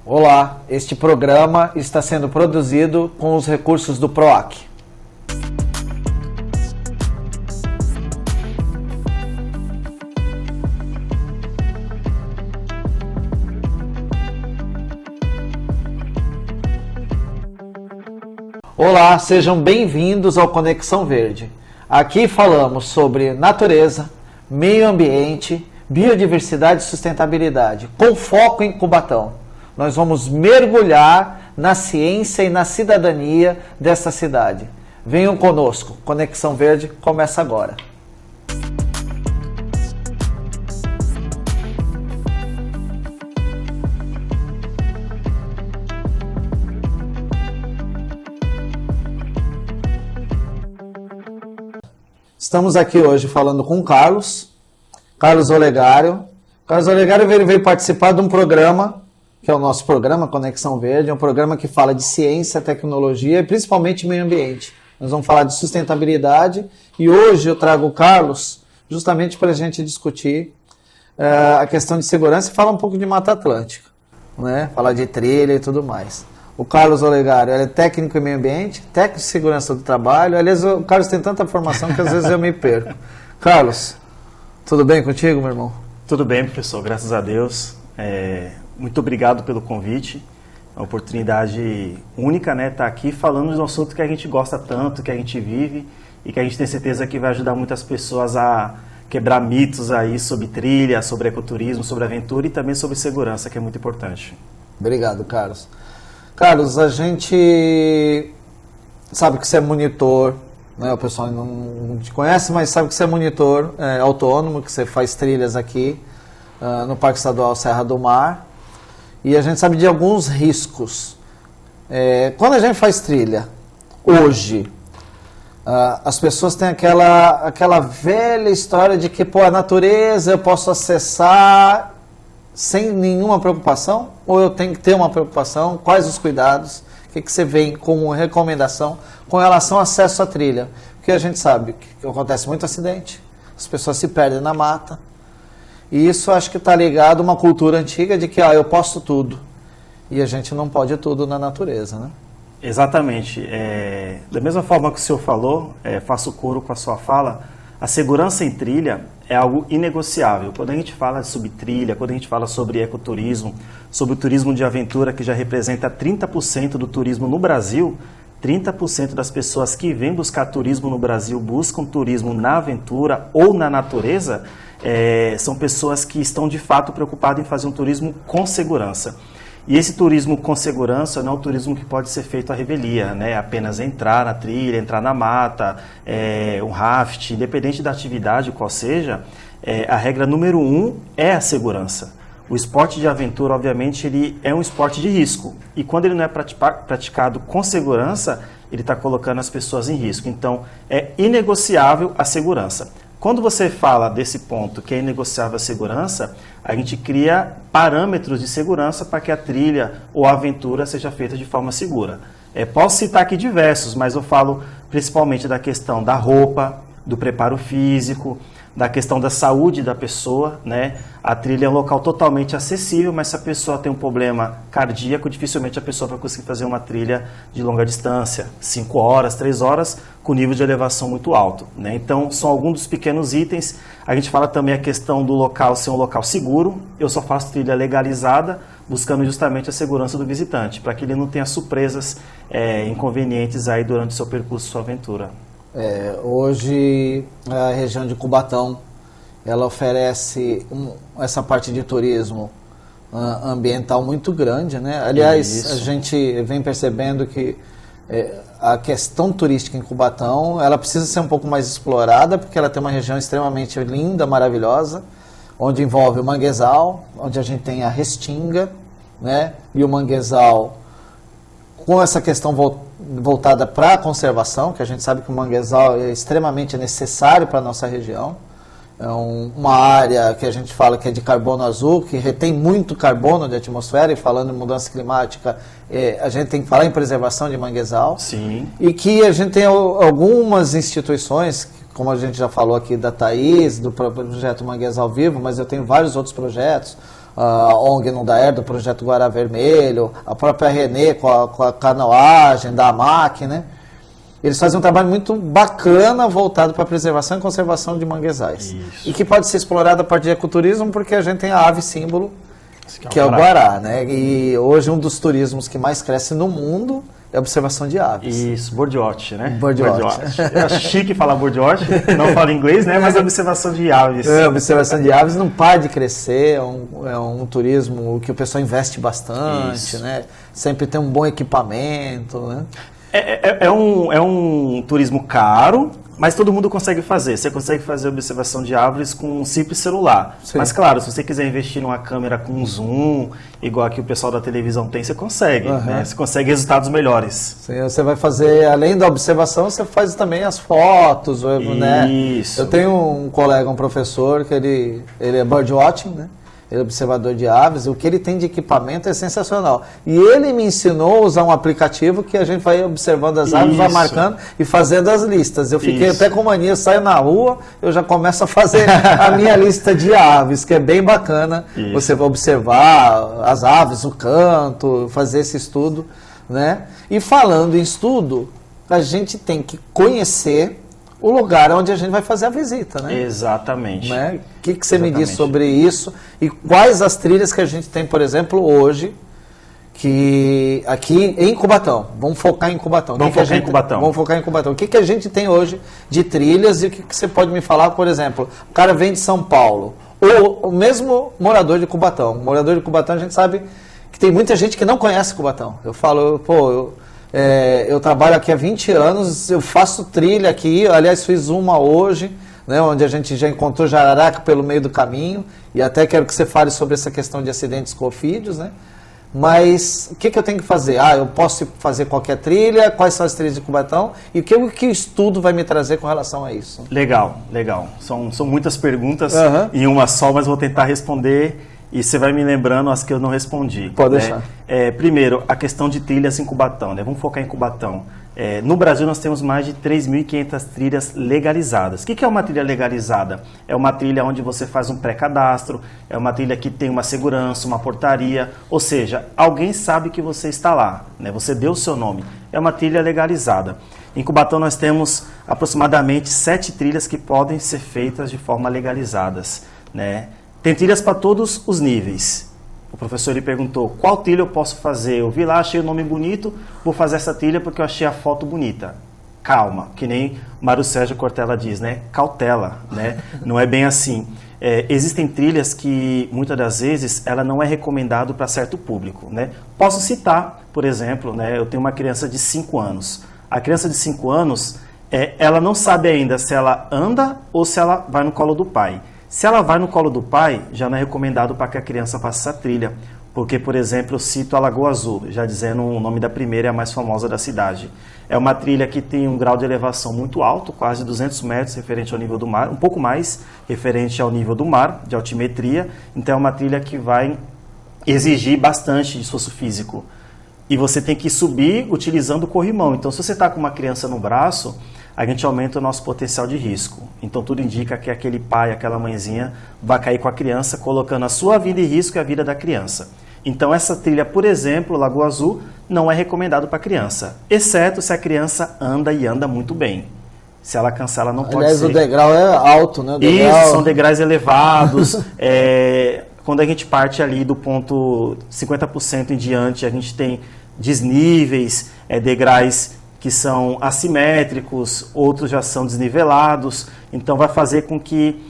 Olá, este programa está sendo produzido com os recursos do PROAC. Olá, sejam bem-vindos ao Conexão Verde. Aqui falamos sobre natureza, meio ambiente, biodiversidade e sustentabilidade, com foco em Cubatão. Nós vamos mergulhar na ciência e na cidadania dessa cidade. Venham conosco, Conexão Verde começa agora. Estamos aqui hoje falando com o Carlos Olegário. Carlos Olegário veio participar de um programa, que é o nosso programa Conexão Verde, é um programa que fala de ciência, tecnologia e principalmente meio ambiente. Nós vamos falar de sustentabilidade e hoje eu trago o Carlos justamente para a gente discutir a questão de segurança e falar um pouco de Mata Atlântica, né? Falar de trilha e tudo mais. O Carlos Olegário, ele é técnico em meio ambiente, técnico de segurança do trabalho. Aliás, o Carlos tem tanta formação que às vezes eu me perco. Carlos, tudo bem contigo, meu irmão? Tudo bem, professor, graças a Deus. Muito obrigado pelo convite. É uma oportunidade única, né? Estar aqui falando de um assunto que a gente gosta tanto, que a gente vive e que a gente tem certeza que vai ajudar muitas pessoas a quebrar mitos aí sobre trilha, sobre ecoturismo, sobre aventura e também sobre segurança, que é muito importante. Obrigado, Carlos. Carlos, a gente sabe que você é monitor, né? O pessoal não te conhece, mas sabe que você é monitor autônomo, que você faz trilhas aqui no Parque Estadual Serra do Mar. E a gente sabe de alguns riscos. Quando a gente faz trilha, hoje, as pessoas têm aquela velha história de que a natureza eu posso acessar sem nenhuma preocupação? Ou eu tenho que ter uma preocupação? Quais os cuidados? O que você vem como recomendação com relação ao acesso à trilha? Porque a gente sabe que acontece muito acidente, as pessoas se perdem na mata, e isso acho que está ligado a uma cultura antiga de que eu posso tudo, e a gente não pode tudo na natureza, né? Exatamente. Da mesma forma que o senhor falou, faço coro com a sua fala, a segurança em trilha é algo inegociável. Quando a gente fala sobre trilha, quando a gente fala sobre ecoturismo, sobre o turismo de aventura, que já representa 30% do turismo no Brasil, 30% das pessoas que vêm buscar turismo no Brasil buscam turismo na aventura ou na natureza, são pessoas que estão de fato preocupadas em fazer um turismo com segurança. E esse turismo com segurança não é um turismo que pode ser feito à revelia, né? Apenas entrar na trilha, entrar na mata, um raft, independente da atividade qual seja, a regra número 1 é a segurança. O esporte de aventura, obviamente, ele é um esporte de risco. E quando ele não é praticado com segurança, ele está colocando as pessoas em risco. Então, é inegociável a segurança. Quando você fala desse ponto que é inegociável a segurança, a gente cria parâmetros de segurança para que a trilha ou a aventura seja feita de forma segura. Posso citar aqui diversos, mas eu falo principalmente da questão da roupa, do preparo físico, da questão da saúde da pessoa, né? A trilha é um local totalmente acessível, mas se a pessoa tem um problema cardíaco, dificilmente a pessoa vai conseguir fazer uma trilha de longa distância, 5 horas, 3 horas, com nível de elevação muito alto, né? Então, são alguns dos pequenos itens. A gente fala também a questão do local ser um local seguro. Eu só faço trilha legalizada, buscando justamente a segurança do visitante, para que ele não tenha surpresas inconvenientes aí durante o seu percurso, sua aventura. Hoje a região de Cubatão ela oferece essa parte de turismo ambiental muito grande, né? Aliás, a gente vem percebendo que a questão turística em Cubatão ela precisa ser um pouco mais explorada, porque ela tem uma região extremamente linda, maravilhosa, onde envolve o manguezal, onde a gente tem a restinga, né? E o manguezal com essa questão voltada para a conservação, que a gente sabe que o manguezal é extremamente necessário para a nossa região. É uma área que a gente fala que é de carbono azul, que retém muito carbono da atmosfera, e falando em mudança climática, a gente tem que falar em preservação de manguezal. Sim. E que a gente tem algumas instituições, como a gente já falou aqui da Thaís, do projeto Manguezal Vivo, mas eu tenho vários outros projetos, a ONG Nundaer, do Projeto Guará Vermelho, a própria Renê com a canoagem da AMAC, né? Eles fazem um trabalho muito bacana voltado para a preservação e conservação de manguezais. Isso. E que pode ser explorado a partir de ecoturismo, porque a gente tem a ave símbolo, que é o Guará, né? E hoje um dos turismos que mais cresce no mundo é a observação de aves. Isso, birdwatch, né? Birdwatch. Eu acho chique falar birdwatch, não falo inglês, né? Mas observação de aves. A observação de aves não para de crescer, é um turismo que o pessoal investe bastante, né? Sempre tem um bom equipamento, né? É um turismo caro, mas todo mundo consegue fazer. Você consegue fazer observação de árvores com um simples celular. Sim. Mas claro, se você quiser investir numa câmera com um zoom, igual aqui o pessoal da televisão tem, você consegue. Né? Você consegue resultados melhores. Sim, você vai fazer, além da observação, você faz também as fotos, né? Isso. Eu tenho um colega, um professor, que ele é birdwatching, né? Ele é observador de aves, o que ele tem de equipamento é sensacional. E ele me ensinou a usar um aplicativo que a gente vai observando as aves, vai marcando e fazendo as listas. Eu fiquei até com mania, eu saio na rua, eu já começo a fazer a minha lista de aves, que é bem bacana. Você vai observar as aves, o canto, fazer esse estudo, né? E falando em estudo, a gente tem que conhecer o lugar onde a gente vai fazer a visita, né? Exatamente. Né? O que você me diz sobre isso? E quais as trilhas que a gente tem, por exemplo, hoje, que aqui em Cubatão? Vamos focar em Cubatão. Vamos focar em Cubatão. O que a gente tem hoje de trilhas e o que você pode me falar, por exemplo, o cara vem de São Paulo, ou o mesmo morador de Cubatão. Morador de Cubatão, a gente sabe que tem muita gente que não conhece Cubatão. Eu falo, eu trabalho aqui há 20 anos, eu faço trilha aqui, aliás, fiz uma hoje, né, onde a gente já encontrou jararaca pelo meio do caminho, e até quero que você fale sobre essa questão de acidentes com ofídeos, né? Mas o que eu tenho que fazer? Eu posso fazer qualquer trilha, quais são as trilhas de Cubatão, e o que o estudo vai me trazer com relação a isso? Legal. São muitas perguntas em uma só, mas vou tentar responder. E você vai me lembrando as que eu não respondi. Pode deixar. Primeiro, a questão de trilhas em Cubatão. Né? Vamos focar em Cubatão. No Brasil, nós temos mais de 3.500 trilhas legalizadas. O que é uma trilha legalizada? É uma trilha onde você faz um pré-cadastro, é uma trilha que tem uma segurança, uma portaria, ou seja, alguém sabe que você está lá, né? Você deu o seu nome. É uma trilha legalizada. Em Cubatão, nós temos aproximadamente 7 trilhas que podem ser feitas de forma legalizadas, né? Tem trilhas para todos os níveis. O professor ele perguntou, qual trilha eu posso fazer? Eu vi lá, achei o nome bonito, vou fazer essa trilha porque eu achei a foto bonita. Calma, que nem Mário Sérgio Cortella diz, né? Cautela, né? Não é bem assim. Existem trilhas que, muitas das vezes, ela não é recomendado para certo público, né? Posso citar, por exemplo, né? Eu tenho uma criança de 5 anos. A criança de 5 anos, ela não sabe ainda se ela anda ou se ela vai no colo do pai. Se ela vai no colo do pai, já não é recomendado para que a criança faça essa trilha. Porque, por exemplo, eu cito a Lagoa Azul, já dizendo o nome da primeira e a mais famosa da cidade. É uma trilha que tem um grau de elevação muito alto, quase 200 metros referente ao nível do mar, um pouco mais referente ao nível do mar, de altimetria. Então é uma trilha que vai exigir bastante de esforço físico. E você tem que subir utilizando o corrimão. Então, se você está com uma criança no braço, a gente aumenta o nosso potencial de risco. Então, tudo indica que aquele pai, aquela mãezinha, vai cair com a criança, colocando a sua vida em risco e a vida da criança. Então, essa trilha, por exemplo, Lagoa Azul, não é recomendado para criança, exceto se a criança anda e anda muito bem. Se ela cansar, ela não pode ser. Aliás, o degrau é alto, né? Isso, são degraus elevados. Quando a gente parte ali do ponto 50% em diante, a gente tem desníveis, degraus que são assimétricos, outros já são desnivelados, então vai fazer com que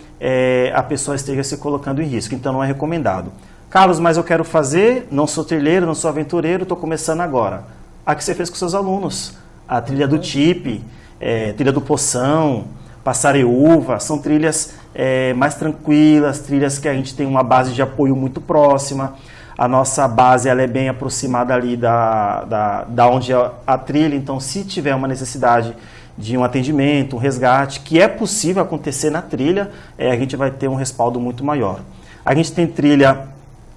a pessoa esteja se colocando em risco, então não é recomendado. Carlos, mas eu quero fazer, não sou trilheiro, não sou aventureiro, estou começando agora. A que você fez com seus alunos, a trilha do Tipe, trilha do Poção, Passareúva, são trilhas mais tranquilas, trilhas que a gente tem uma base de apoio muito próxima. A nossa base ela é bem aproximada ali da onde é a trilha, então se tiver uma necessidade de um atendimento, um resgate, que é possível acontecer na trilha, a gente vai ter um respaldo muito maior. A gente tem trilha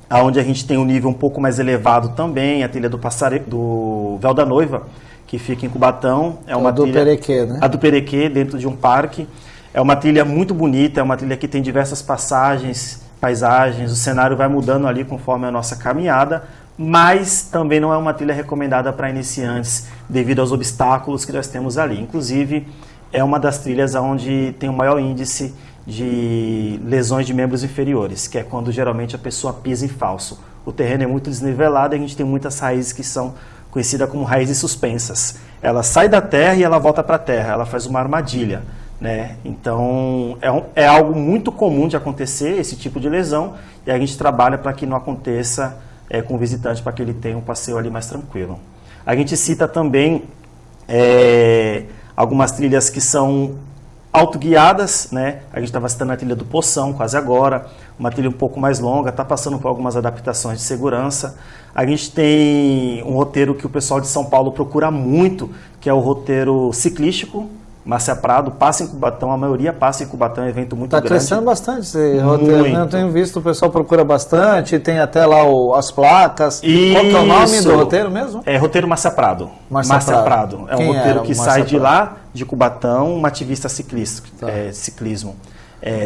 onde a gente tem um nível um pouco mais elevado também, a trilha do Véu da Noiva, que fica em Cubatão. É uma do trilha, Perequê, né? A do Perequê, dentro de um parque. É uma trilha muito bonita, é uma trilha que tem diversas passagens, paisagens, o cenário vai mudando ali conforme a nossa caminhada, mas também não é uma trilha recomendada para iniciantes devido aos obstáculos que nós temos ali. Inclusive, é uma das trilhas onde tem o maior índice de lesões de membros inferiores, que é quando geralmente a pessoa pisa em falso. O terreno é muito desnivelado e a gente tem muitas raízes que são conhecidas como raízes suspensas. Ela sai da terra e ela volta para a terra, ela faz uma armadilha, né? Então, é algo muito comum de acontecer, esse tipo de lesão, e a gente trabalha para que não aconteça com o visitante, para que ele tenha um passeio ali mais tranquilo. A gente cita também algumas trilhas que são autoguiadas, né? A gente estava citando a trilha do Poção, quase agora, uma trilha um pouco mais longa, está passando por algumas adaptações de segurança. A gente tem um roteiro que o pessoal de São Paulo procura muito, que é o roteiro ciclístico, Márcia Prado, passa em Cubatão, a maioria passa em Cubatão, é um evento muito grande. Está crescendo bastante esse roteiro, né? Eu tenho visto, o pessoal procura bastante, tem até lá as placas. Isso. Qual que é o nome do roteiro mesmo? É roteiro Márcia Prado. Márcia Prado. É um roteiro que sai de lá, de Cubatão, uma ativista ciclismo.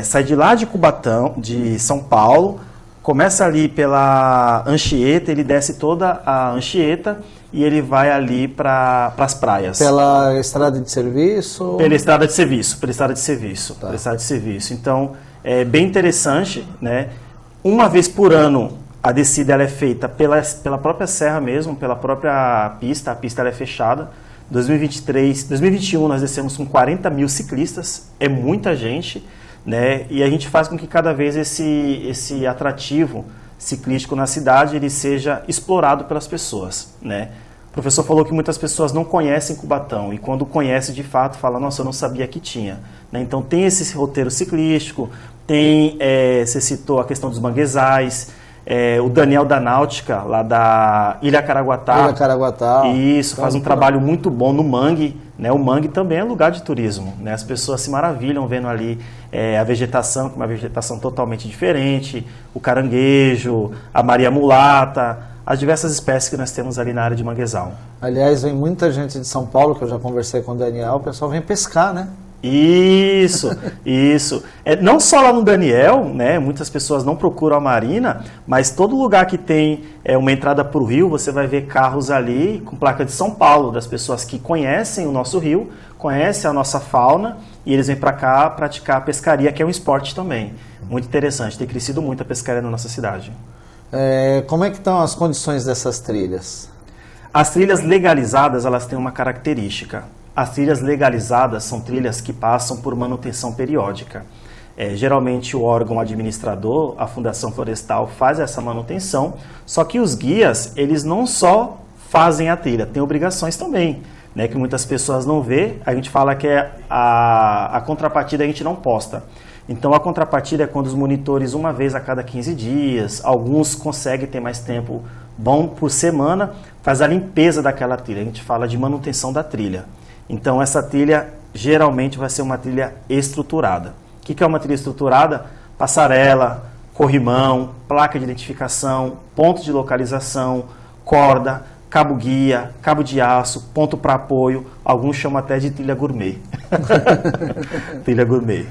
Sai de lá de Cubatão, de São Paulo, começa ali pela Anchieta, ele desce toda a Anchieta, e ele vai ali para as praias. Pela estrada de serviço? Pela estrada de serviço. Então, é bem interessante, né? Uma vez por ano, a descida ela é feita pela própria serra mesmo, pela própria pista. A pista ela é fechada. 2021, nós descemos com 40 mil ciclistas. É muita gente, né? E a gente faz com que cada vez esse atrativo ciclístico na cidade ele seja explorado pelas pessoas, né? O professor falou que muitas pessoas não conhecem Cubatão e quando conhece de fato fala, nossa, eu não sabia que tinha, né? Então tem esse roteiro ciclístico, tem, você citou a questão dos manguezais, o Daniel da Náutica, lá da Ilha Caraguatá. Isso, então, faz um trabalho muito bom no mangue, né? O mangue também é lugar de turismo, né? As pessoas se maravilham vendo ali a vegetação, que é uma vegetação totalmente diferente, o caranguejo, a Maria Mulata, as diversas espécies que nós temos ali na área de manguezal. Aliás, vem muita gente de São Paulo, que eu já conversei com o Daniel, o pessoal vem pescar, né? Isso. Não só lá no Daniel, né? Muitas pessoas não procuram a marina, mas todo lugar que tem uma entrada para o rio, você vai ver carros ali com placa de São Paulo, das pessoas que conhecem o nosso rio, conhecem a nossa fauna, e eles vêm para cá praticar a pescaria, que é um esporte também. Muito interessante, tem crescido muito a pescaria na nossa cidade. Como é que estão as condições dessas trilhas? As trilhas legalizadas, elas têm uma característica. As trilhas legalizadas são trilhas que passam por manutenção periódica. Geralmente o órgão administrador, a Fundação Florestal, faz essa manutenção, só que os guias, eles não só fazem a trilha, têm obrigações também, né, que muitas pessoas não vê. A gente fala que a contrapartida a gente não posta. Então a contrapartida é quando os monitores, uma vez a cada 15 dias, alguns conseguem ter mais tempo bom por semana, faz a limpeza daquela trilha. A gente fala de manutenção da trilha. Então essa trilha geralmente vai ser uma trilha estruturada. O que é uma trilha estruturada? Passarela, corrimão, placa de identificação, ponto de localização, corda, cabo guia, cabo de aço, ponto para apoio. Alguns chamam até de trilha gourmet. Trilha gourmet.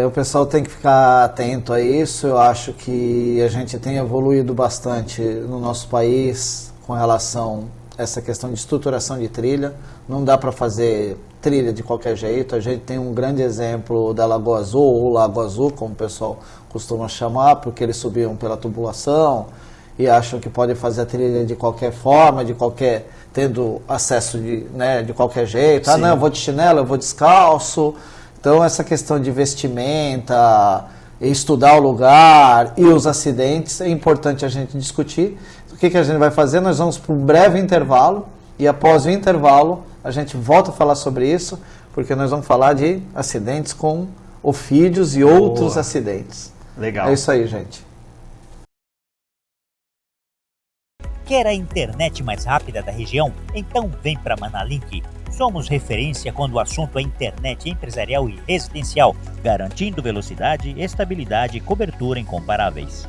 O pessoal tem que ficar atento a isso. Eu acho que a gente tem evoluído bastante no nosso país com relação a essa questão de estruturação de trilha. Não dá para fazer trilha de qualquer jeito. A gente tem um grande exemplo da Lagoa Azul, ou Lago Azul, como o pessoal costuma chamar, porque eles subiam pela tubulação e acham que podem fazer a trilha de qualquer forma, tendo acesso de qualquer jeito. Sim. Ah, não, eu vou de chinelo, eu vou descalço. Então, essa questão de vestimenta, estudar o lugar e os acidentes, é importante a gente discutir. O que a gente vai fazer? Nós vamos para um breve intervalo e após o intervalo a gente volta a falar sobre isso, porque nós vamos falar de acidentes com ofídeos e outros acidentes. Legal. É isso aí, gente. Quer a internet mais rápida da região? Então vem para Manalink. Somos referência quando o assunto é internet empresarial e residencial, garantindo velocidade, estabilidade e cobertura incomparáveis.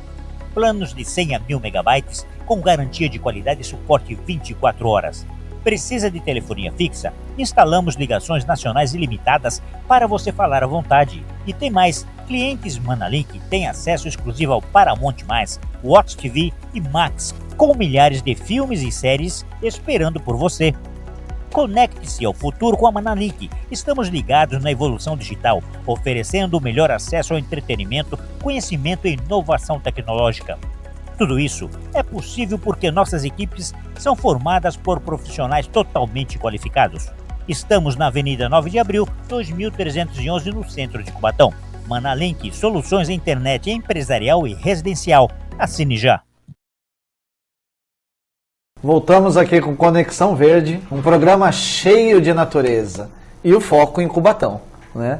Planos de 100 a 1000 megabytes com garantia de qualidade e suporte 24 horas. Precisa de telefonia fixa? Instalamos ligações nacionais ilimitadas para você falar à vontade. E tem mais, Clientes Manalink têm acesso exclusivo ao Paramount+, Watch TV e Max, com milhares de filmes e séries esperando por você. Conecte-se ao futuro com a Manalink. Estamos ligados na evolução digital, oferecendo o melhor acesso ao entretenimento, conhecimento e inovação tecnológica. Tudo isso é possível porque nossas equipes são formadas por profissionais totalmente qualificados. Estamos na Avenida 9 de Abril, 2311, no centro de Cubatão. Manalink, soluções em internet empresarial e residencial. Assine já. Voltamos aqui com Conexão Verde, um programa cheio de natureza e o foco em Cubatão, né?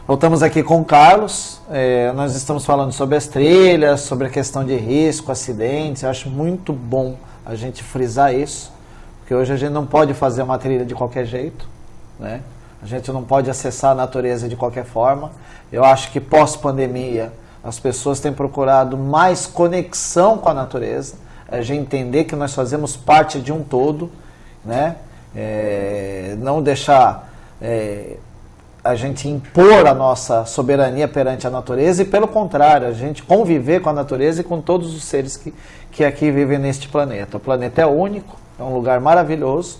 Voltamos aqui com o Carlos, nós estamos falando sobre as trilhas, sobre a questão de risco, acidentes. Eu acho muito bom a gente frisar isso, porque hoje a gente não pode fazer uma trilha de qualquer jeito, né? A gente não pode acessar a natureza de qualquer forma. Eu acho que pós-pandemia as pessoas têm procurado mais conexão com a natureza, a gente entender que nós fazemos parte de um todo, né? Não deixar a gente impor a nossa soberania perante a natureza e, pelo contrário, a gente conviver com a natureza e com todos os seres que aqui vivem neste planeta. O planeta é único, é um lugar maravilhoso,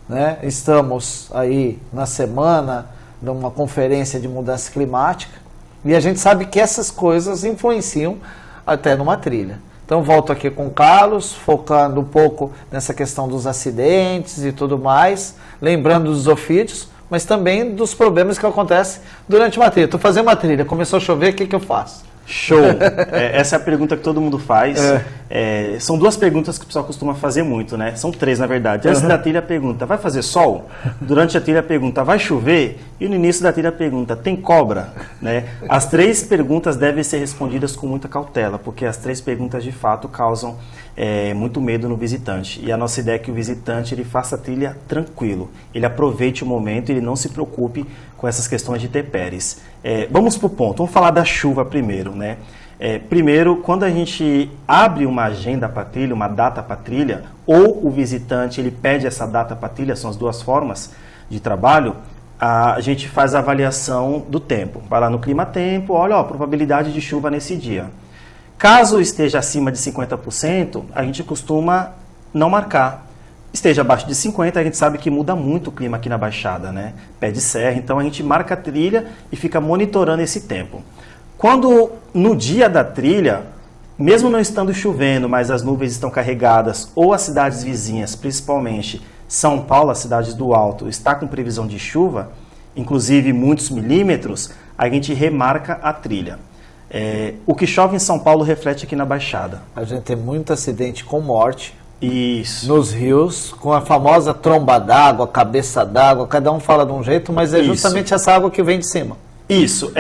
né? Estamos aí na semana de uma conferência de mudança climática e a gente sabe que essas coisas influenciam até numa trilha. Então volto aqui com o Carlos, focando um pouco nessa questão dos acidentes e tudo mais, lembrando dos ofídios, mas também dos problemas que acontecem durante uma trilha. Estou fazendo uma trilha, começou a chover, o que eu faço? Show! Essa é a pergunta que todo mundo faz. São duas perguntas que o pessoal costuma fazer muito, né? São três, na verdade. Antes da trilha, pergunta, vai fazer sol? Durante a trilha, pergunta, vai chover? E no início da trilha, pergunta, tem cobra? Né? As três perguntas devem ser respondidas com muita cautela, porque as três perguntas, de fato, causam muito medo no visitante. E a nossa ideia é que o visitante ele faça a trilha tranquilo. Ele aproveite o momento e ele não se preocupe com essas questões de intempéries. Vamos para o ponto. Vamos falar da chuva primeiro, né? Primeiro, quando a gente abre uma agenda para trilha, uma data para trilha, ou o visitante ele pede essa data para trilha, são as duas formas de trabalho, a gente faz a avaliação do tempo. Vai lá no clima-tempo, olha a probabilidade de chuva nesse dia. Caso esteja acima de 50%, a gente costuma não marcar. Esteja abaixo de 50%, a gente sabe que muda muito o clima aqui na Baixada, né? Pé de serra, então a gente marca a trilha e fica monitorando esse tempo. Quando no dia da trilha, mesmo não estando chovendo, mas as nuvens estão carregadas, ou as cidades vizinhas, principalmente São Paulo, as cidades do Alto, está com previsão de chuva, inclusive muitos milímetros, a gente remarca a trilha. O que chove em São Paulo reflete aqui na Baixada. A gente tem muito acidente com morte. Isso. Nos rios, com a famosa tromba d'água, cabeça d'água, cada um fala de um jeito, mas é justamente essa água que vem de cima. Isso,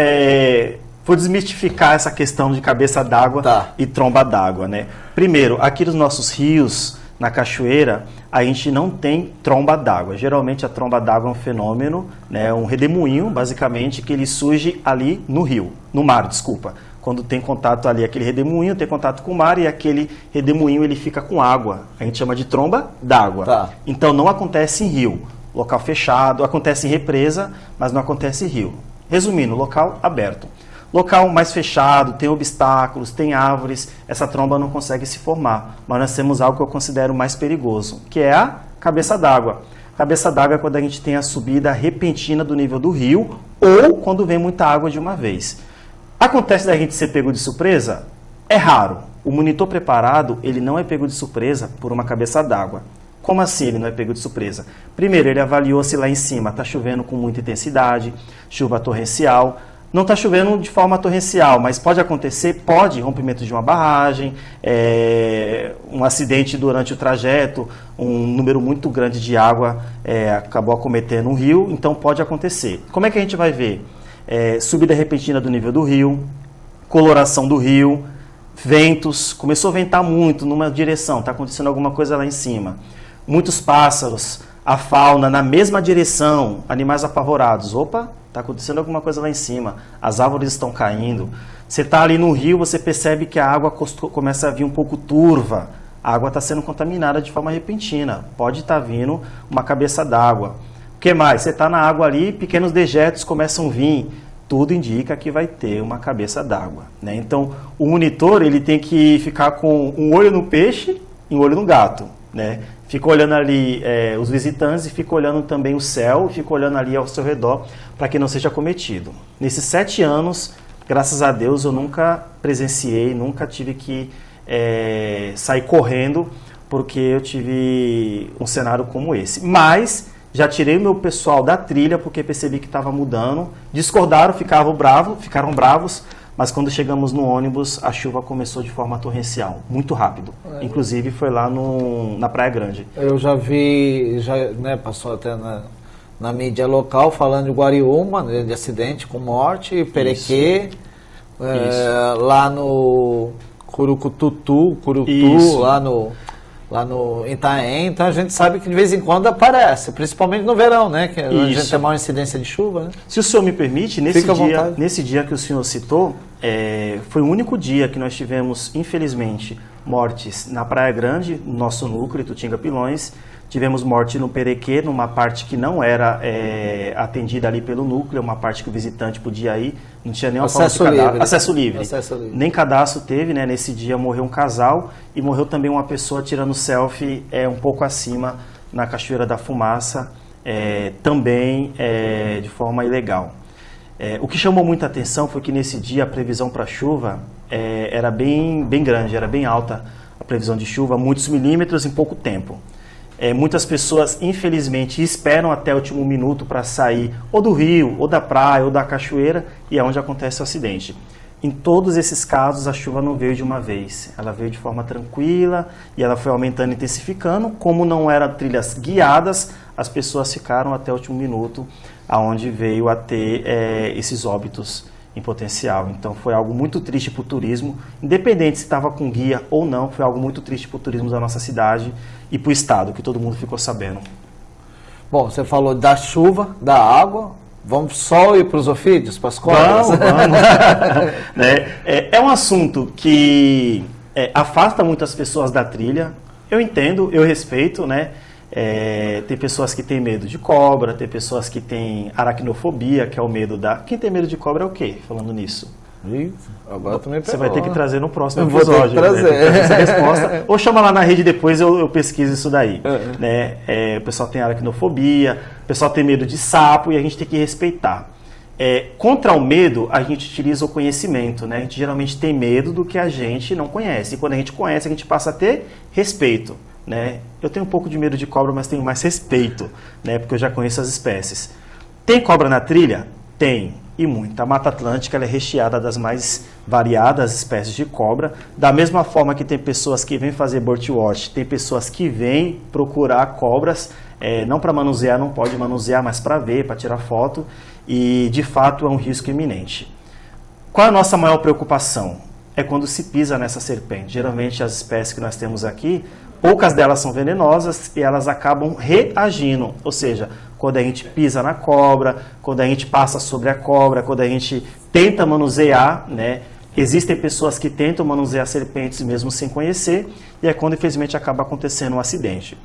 vou desmistificar essa questão de cabeça d'água e tromba d'água, né? Primeiro, aqui nos nossos rios, na cachoeira, a gente não tem tromba d'água. Geralmente a tromba d'água é um fenômeno, né, um redemoinho, basicamente, que ele surge ali no mar, desculpa. Quando tem contato ali, aquele redemoinho tem contato com o mar e aquele redemoinho ele fica com água. A gente chama de tromba d'água. Então não acontece em rio, local fechado, acontece em represa, mas não acontece em rio. Resumindo, local aberto. Local mais fechado, tem obstáculos, tem árvores, essa tromba não consegue se formar. Mas nós temos algo que eu considero mais perigoso, que é a cabeça d'água. Cabeça d'água é quando a gente tem a subida repentina do nível do rio ou quando vem muita água de uma vez. Acontece da gente ser pego de surpresa? É raro. O monitor preparado, ele não é pego de surpresa por uma cabeça d'água. Como assim ele não é pego de surpresa? Primeiro, ele avaliou se lá em cima está chovendo com muita intensidade, chuva torrencial. Não está chovendo de forma torrencial, mas pode acontecer, rompimento de uma barragem, um acidente durante o trajeto, um número muito grande de água acabou acometendo um rio, então pode acontecer. Como é que a gente vai ver? Subida repentina do nível do rio, coloração do rio, ventos, começou a ventar muito numa direção, está acontecendo alguma coisa lá em cima. Muitos pássaros, a fauna na mesma direção, animais apavorados. Opa, está acontecendo alguma coisa lá em cima, as árvores estão caindo. Você está ali no rio, você percebe que a água começa a vir um pouco turva. A água está sendo contaminada de forma repentina. Pode estar vindo uma cabeça d'água. O que mais? Você está na água ali, pequenos dejetos começam a vir. tudo indica que vai ter uma cabeça d'água, né? Então, o monitor ele tem que ficar com um olho no peixe e um olho no gato, né? Fica olhando ali os visitantes e fica olhando também o céu, fica olhando ali ao seu redor para que não seja cometido. Nesses 7 anos, graças a Deus, eu nunca presenciei, nunca tive que sair correndo porque eu tive um cenário como esse. Mas já tirei meu pessoal da trilha porque percebi que estava mudando. Discordaram, ficaram bravos, mas quando chegamos no ônibus, a chuva começou de forma torrencial, muito rápido. Inclusive foi lá na Praia Grande. Eu já vi, passou até na mídia local falando de Guariúma, de acidente com morte, Perequê, lá no Curucutu, lá no Itaém. Então a gente sabe que de vez em quando aparece, principalmente no verão, né? Que a gente tem maior incidência de chuva, né? Se o senhor me permite, nesse dia que o senhor citou, foi o único dia que nós tivemos, infelizmente, mortes na Praia Grande, no nosso núcleo, Itutinga-Pilões. Tivemos morte no Perequê, numa parte que não era atendida ali pelo núcleo, uma parte que o visitante podia ir, não tinha nenhuma forma de cadastro. Acesso livre. Nem cadastro teve, né? Nesse dia morreu um casal e morreu também uma pessoa tirando selfie um pouco acima na Cachoeira da Fumaça, também de forma ilegal. O que chamou muita atenção foi que nesse dia a previsão para chuva era bem grande, era bem alta a previsão de chuva, muitos milímetros em pouco tempo. Muitas pessoas, infelizmente, esperam até o último minuto para sair ou do rio, ou da praia, ou da cachoeira, e é onde acontece o acidente. Em todos esses casos, a chuva não veio de uma vez. Ela veio de forma tranquila e ela foi aumentando e intensificando. Como não eram trilhas guiadas, as pessoas ficaram até o último minuto, aonde veio a ter esses óbitos em potencial. Então foi algo muito triste para o turismo, independente se estava com guia ou não, foi algo muito triste para o turismo da nossa cidade e para o estado, que todo mundo ficou sabendo. Bom, você falou da chuva, da água, vamos só ir para os ofídeos, para as cobras? Vamos. É um assunto que afasta muitas pessoas da trilha, eu entendo, eu respeito, né? Tem pessoas que têm medo de cobra, tem pessoas que têm aracnofobia, que é o medo da... Quem tem medo de cobra é o quê, falando nisso? Agora também você vai ter que trazer no próximo episódio. Vou ter que trazer. Essa resposta. Ou chama lá na rede depois, eu pesquiso isso daí. Né? O pessoal tem aracnofobia, o pessoal tem medo de sapo e a gente tem que respeitar. Contra o medo, a gente utiliza o conhecimento. Né? A gente geralmente tem medo do que a gente não conhece. E quando a gente conhece, a gente passa a ter respeito. Né? Eu tenho um pouco de medo de cobra, mas tenho mais respeito, né? Porque eu já conheço as espécies. Tem cobra na trilha? Tem, e muita. A Mata Atlântica ela é recheada das mais variadas espécies de cobra. Da mesma forma que tem pessoas que vêm fazer birdwatch, tem pessoas que vêm procurar cobras, não para manusear, não pode manusear, mas para ver, para tirar foto. E, de fato, é um risco iminente. Qual é a nossa maior preocupação? É quando se pisa nessa serpente. Geralmente, as espécies que nós temos aqui, poucas delas são venenosas e elas acabam reagindo, ou seja, quando a gente pisa na cobra, quando a gente passa sobre a cobra, quando a gente tenta manusear, né? Existem pessoas que tentam manusear serpentes mesmo sem conhecer e é quando infelizmente acaba acontecendo um acidente.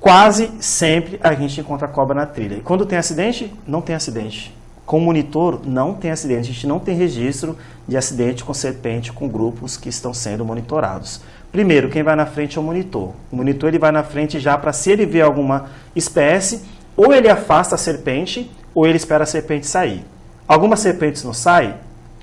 Quase sempre a gente encontra cobra na trilha. E quando tem acidente, não tem acidente. Com monitor, não tem acidente. A gente não tem registro de acidente com serpente com grupos que estão sendo monitorados. Primeiro, quem vai na frente é o monitor. O monitor ele vai na frente já para, se ele vê alguma espécie, ou ele afasta a serpente, ou ele espera a serpente sair. Algumas serpentes não saem,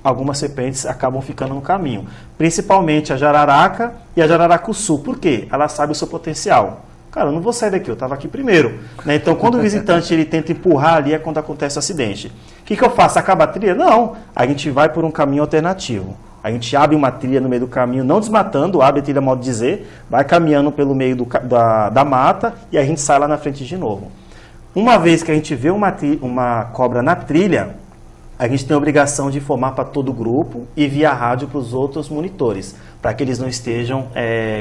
algumas serpentes acabam ficando no caminho. Principalmente a jararaca e a jararacuçu. Por quê? Ela sabe o seu potencial. Cara, eu não vou sair daqui, eu estava aqui primeiro. Né? Então, quando o visitante ele tenta empurrar ali, é quando acontece o acidente. O que eu faço? Acaba a trilha? Não. A gente vai por um caminho alternativo. A gente abre uma trilha no meio do caminho, não desmatando, abre a trilha, modo de dizer, vai caminhando pelo meio da mata e a gente sai lá na frente de novo. Uma vez que a gente vê uma cobra na trilha, a gente tem a obrigação de informar para todo o grupo e via rádio para os outros monitores, para que eles não estejam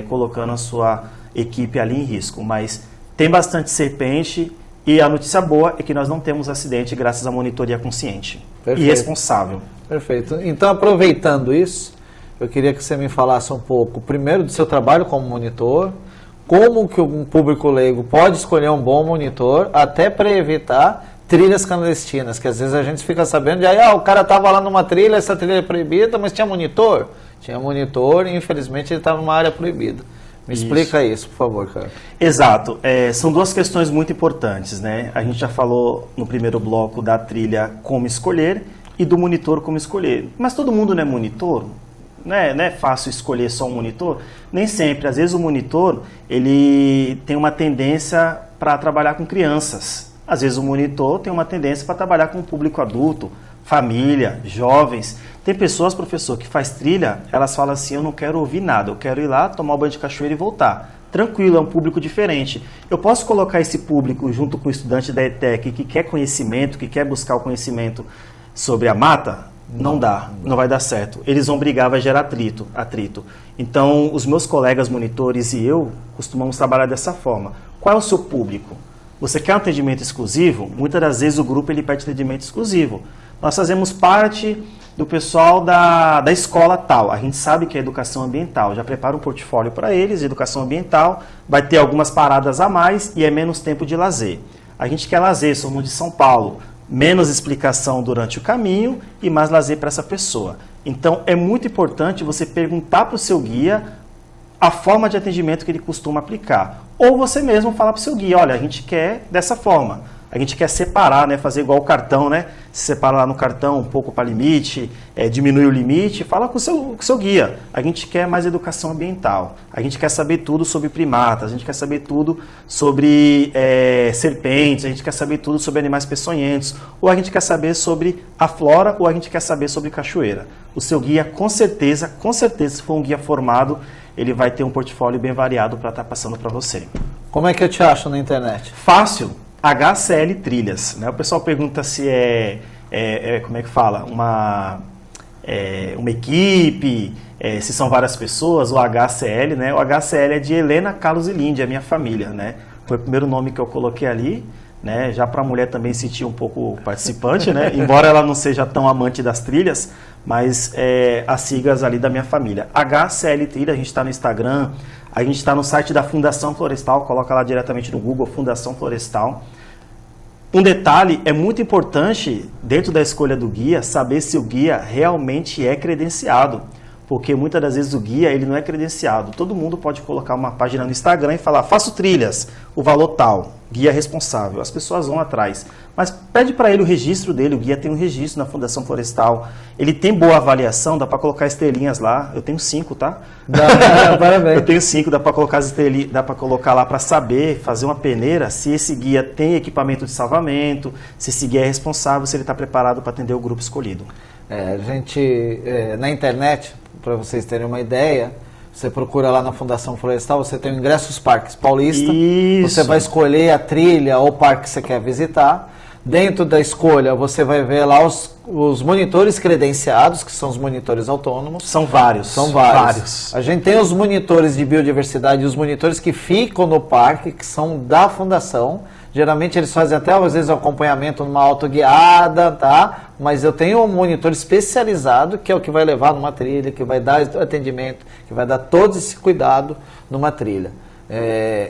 colocando a sua equipe ali em risco. Mas tem bastante serpente e a notícia boa é que nós não temos acidente graças à monitoria consciente. Perfeito. E responsável. Perfeito. Então, aproveitando isso, eu queria que você me falasse um pouco, primeiro, do seu trabalho como monitor, como que um público leigo pode escolher um bom monitor, até para evitar trilhas clandestinas, que às vezes a gente fica sabendo de aí, o cara estava lá numa trilha, essa trilha é proibida, mas tinha monitor? Tinha monitor e infelizmente ele estava numa área proibida. Me explica isso, por favor, cara. Exato. São duas questões muito importantes, né? A gente já falou no primeiro bloco da trilha como escolher e do monitor como escolher. Mas todo mundo não é monitor? Não é fácil escolher só um monitor? Nem sempre. Às vezes o monitor ele tem uma tendência para trabalhar com crianças. Às vezes o monitor tem uma tendência para trabalhar com o público adulto, família, jovens. Tem pessoas, professor, que faz trilha, elas falam assim, eu não quero ouvir nada, eu quero ir lá, tomar um banho de cachoeira e voltar. Tranquilo, é um público diferente. Eu posso colocar esse público junto com o estudante da ETEC que quer conhecimento, que quer buscar o conhecimento sobre a mata? Não dá, não vai dar certo. Eles vão brigar, vai gerar atrito. Então, os meus colegas monitores e eu costumamos trabalhar dessa forma. Qual é o seu público? Você quer um atendimento exclusivo? Muitas das vezes o grupo ele pede atendimento exclusivo. Nós fazemos parte do pessoal da escola tal. A gente sabe que é educação ambiental. Já prepara um portfólio para eles, educação ambiental, vai ter algumas paradas a mais e é menos tempo de lazer. A gente quer lazer, somos de São Paulo. Menos explicação durante o caminho e mais lazer para essa pessoa. Então, é muito importante você perguntar para o seu guia a forma de atendimento que ele costuma aplicar. Ou você mesmo falar para o seu guia, olha, a gente quer dessa forma. A gente quer separar, né, fazer igual o cartão, né? Se separa lá no cartão um pouco para limite, diminui o limite, fala com o seu guia. A gente quer mais educação ambiental. A gente quer saber tudo sobre primatas, a gente quer saber tudo sobre serpentes, a gente quer saber tudo sobre animais peçonhentos, ou a gente quer saber sobre a flora, ou a gente quer saber sobre cachoeira. O seu guia, com certeza, se for um guia formado, ele vai ter um portfólio bem variado para estar passando para você. Como é que eu te acho na internet? Fácil. HCL Trilhas, né? O pessoal pergunta se como é que fala? Uma equipe, se são várias pessoas, o HCL, né? O HCL é de Helena, Carlos e Lindy, a minha família, né? Foi o primeiro nome que eu coloquei ali, né? Já para a mulher também sentir um pouco participante, né? Embora ela não seja tão amante das trilhas, mas as siglas ali da minha família. HCL Trilha, a gente está no Instagram, a gente está no site da Fundação Florestal, coloca lá diretamente no Google, Fundação Florestal. Um detalhe, é muito importante, dentro da escolha do guia, saber se o guia realmente é credenciado. Porque muitas das vezes o guia ele não é credenciado. Todo mundo pode colocar uma página no Instagram e falar, faço trilhas, o valor tal, guia responsável. As pessoas vão atrás. Mas pede para ele o registro dele, o guia tem um registro na Fundação Florestal. Ele tem boa avaliação, dá para colocar estrelinhas lá. Eu tenho 5, tá? Parabéns. Eu tenho 5, dá para colocar as estrelinhas, dá para colocar lá para saber, fazer uma peneira, se esse guia tem equipamento de salvamento, se esse guia é responsável, se ele está preparado para atender o grupo escolhido. A gente, na internet, para vocês terem uma ideia, você procura lá na Fundação Florestal, você tem o Ingressos Parques Paulista, Isso. Você vai escolher a trilha ou parque que você quer visitar. Dentro da escolha, você vai ver lá os monitores credenciados, que são os monitores autônomos. São vários. São vários. A gente tem os monitores de biodiversidade e os monitores que ficam no parque, que são da Fundação. Geralmente eles fazem até, às vezes, acompanhamento numa autoguiada, tá? Mas eu tenho um monitor especializado, que é o que vai levar numa trilha, que vai dar atendimento, que vai dar todo esse cuidado numa trilha.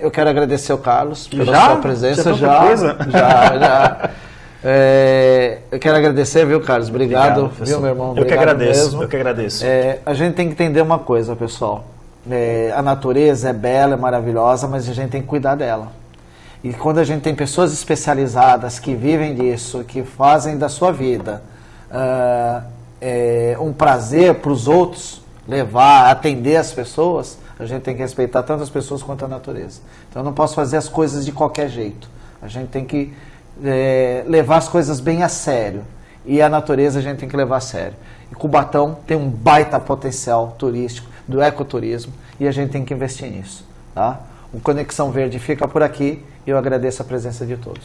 Eu quero agradecer ao Carlos pela sua presença. Já. Eu quero agradecer, viu, Carlos? Obrigado, viu, meu irmão? Eu que agradeço. Eu que agradeço. A gente tem que entender uma coisa, pessoal. A natureza é bela, é maravilhosa, mas a gente tem que cuidar dela. E quando a gente tem pessoas especializadas que vivem disso, que fazem da sua vida um prazer para os outros, levar, atender as pessoas, a gente tem que respeitar tanto as pessoas quanto a natureza. Então eu não posso fazer as coisas de qualquer jeito. A gente tem que levar as coisas bem a sério. E a natureza a gente tem que levar a sério. E Cubatão tem um baita potencial turístico, do ecoturismo, e a gente tem que investir nisso, tá? O Conexão Verde fica por aqui e eu agradeço a presença de todos.